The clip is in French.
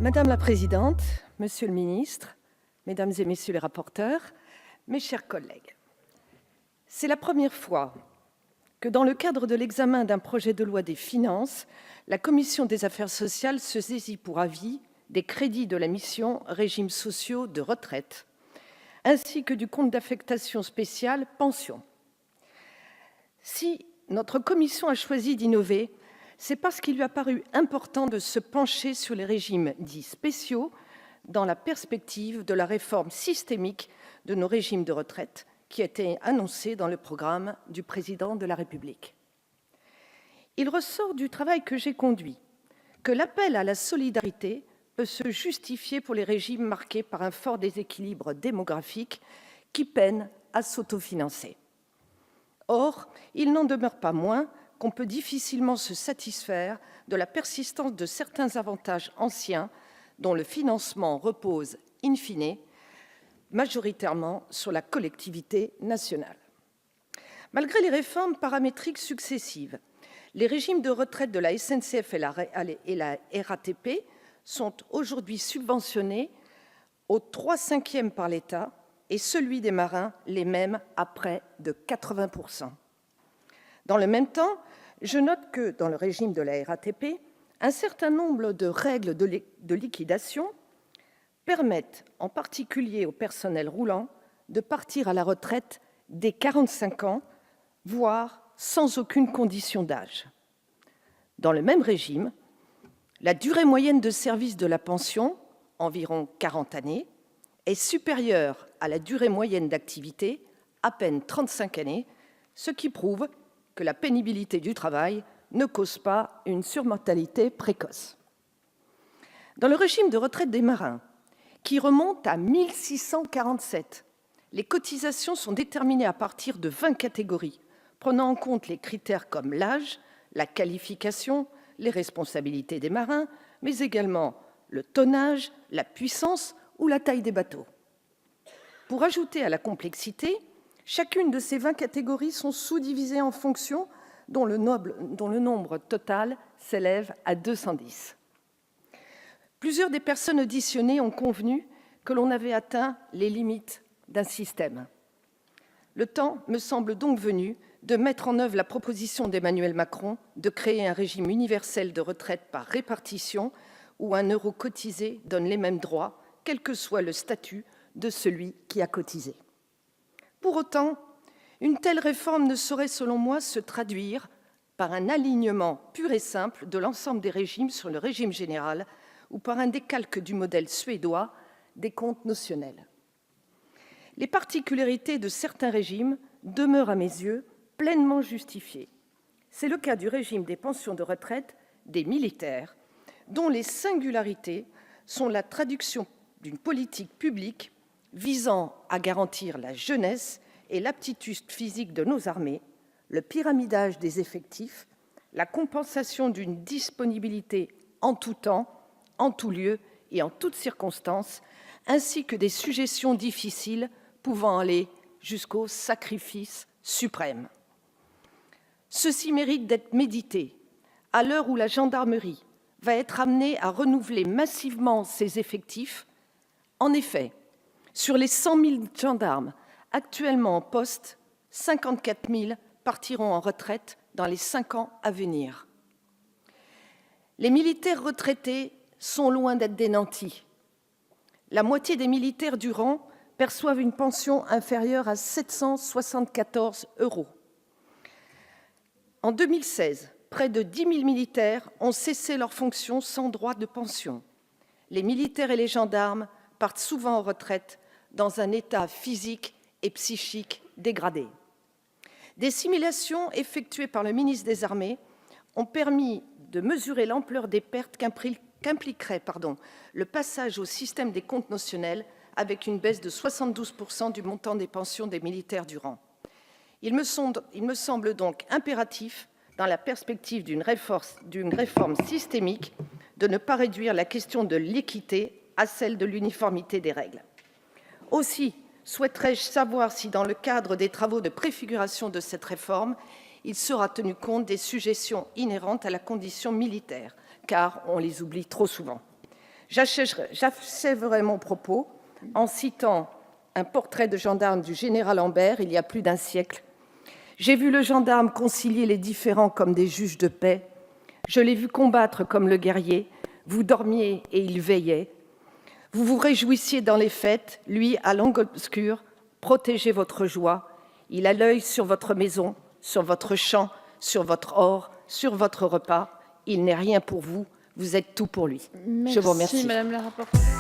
Madame la Présidente, Monsieur le Ministre, Mesdames et Messieurs les rapporteurs, mes chers collègues, c'est la première fois que, dans le cadre de l'examen d'un projet de loi des finances, la Commission des affaires sociales se saisit pour avis des crédits de la mission régimes sociaux de retraite, ainsi que du compte d'affectation spéciale pensions. Si notre commission a choisi d'innover, c'est parce qu'il lui a paru important de se pencher sur les régimes dits spéciaux dans la perspective de la réforme systémique de nos régimes de retraite qui a été annoncée dans le programme du Président de la République. Il ressort du travail que j'ai conduit que l'appel à la solidarité peut se justifier pour les régimes marqués par un fort déséquilibre démographique qui peinent à s'autofinancer. Or, il n'en demeure pas moins qu'on peut difficilement se satisfaire de la persistance de certains avantages anciens dont le financement repose, in fine, majoritairement sur la collectivité nationale. Malgré les réformes paramétriques successives, les régimes de retraite de la SNCF et la RATP sont aujourd'hui subventionnés aux 3/5 par l'État et celui des marins les mêmes à près de 80%. Dans le même temps, je note que, dans le régime de la RATP, un certain nombre de règles de liquidation permettent, en particulier au personnel roulant, de partir à la retraite dès 45 ans, voire sans aucune condition d'âge. Dans le même régime, la durée moyenne de service de la pension, environ 40 années, est supérieure à la durée moyenne d'activité, à peine 35 années, ce qui prouve que la pénibilité du travail ne cause pas une surmortalité précoce. Dans le régime de retraite des marins, qui remonte à 1647, les cotisations sont déterminées à partir de 20 catégories, prenant en compte les critères comme l'âge, la qualification, les responsabilités des marins, mais également le tonnage, la puissance ou la taille des bateaux. Pour ajouter à la complexité, chacune de ces 20 catégories sont sous-divisées en fonctions dont le nombre total s'élève à 210. Plusieurs des personnes auditionnées ont convenu que l'on avait atteint les limites d'un système. Le temps me semble donc venu de mettre en œuvre la proposition d'Emmanuel Macron de créer un régime universel de retraite par répartition où 1 euro cotisé donne les mêmes droits, quel que soit le statut de celui qui a cotisé. Pour autant, une telle réforme ne saurait, selon moi, se traduire par un alignement pur et simple de l'ensemble des régimes sur le régime général ou par un décalque du modèle suédois des comptes notionnels. Les particularités de certains régimes demeurent, à mes yeux, pleinement justifiées. C'est le cas du régime des pensions de retraite des militaires, dont les singularités sont la traduction d'une politique publique visant à garantir la jeunesse et l'aptitude physique de nos armées, le pyramidage des effectifs, la compensation d'une disponibilité en tout temps, en tout lieu et en toutes circonstances, ainsi que des sujétions difficiles pouvant aller jusqu'au sacrifice suprême. Ceci mérite d'être médité à l'heure où la gendarmerie va être amenée à renouveler massivement ses effectifs. En effet, sur les 100 000 gendarmes actuellement en poste, 54 000 partiront en retraite dans les 5 ans à venir. Les militaires retraités sont loin d'être des nantis. La moitié des militaires du rang perçoivent une pension inférieure à 774 €. En 2016, près de 10 000 militaires ont cessé leurs fonctions sans droit de pension. Les militaires et les gendarmes partent souvent en retraite dans un état physique et psychique dégradé. Des simulations effectuées par le ministre des Armées ont permis de mesurer l'ampleur des pertes qu'impliquerait le passage au système des comptes notionnels avec une baisse de 72% du montant des pensions des militaires du rang. Il me semble donc impératif, dans la perspective d'une réforme systémique, de ne pas réduire la question de l'équité à celle de l'uniformité des règles. Aussi souhaiterais-je savoir si, dans le cadre des travaux de préfiguration de cette réforme, il sera tenu compte des sujétions inhérentes à la condition militaire, car on les oublie trop souvent. J'achèverai mon propos en citant un portrait de gendarme du général Ambert, il y a plus d'un siècle. « J'ai vu le gendarme concilier les différends comme des juges de paix. Je l'ai vu combattre comme le guerrier. Vous dormiez et il veillait. Vous vous réjouissiez dans les fêtes, lui, à l'angle obscur, protégez votre joie. Il a l'œil sur votre maison, sur votre champ, sur votre or, sur votre repas. Il n'est rien pour vous, vous êtes tout pour lui. » Je vous remercie. Merci, Madame la rapporteure.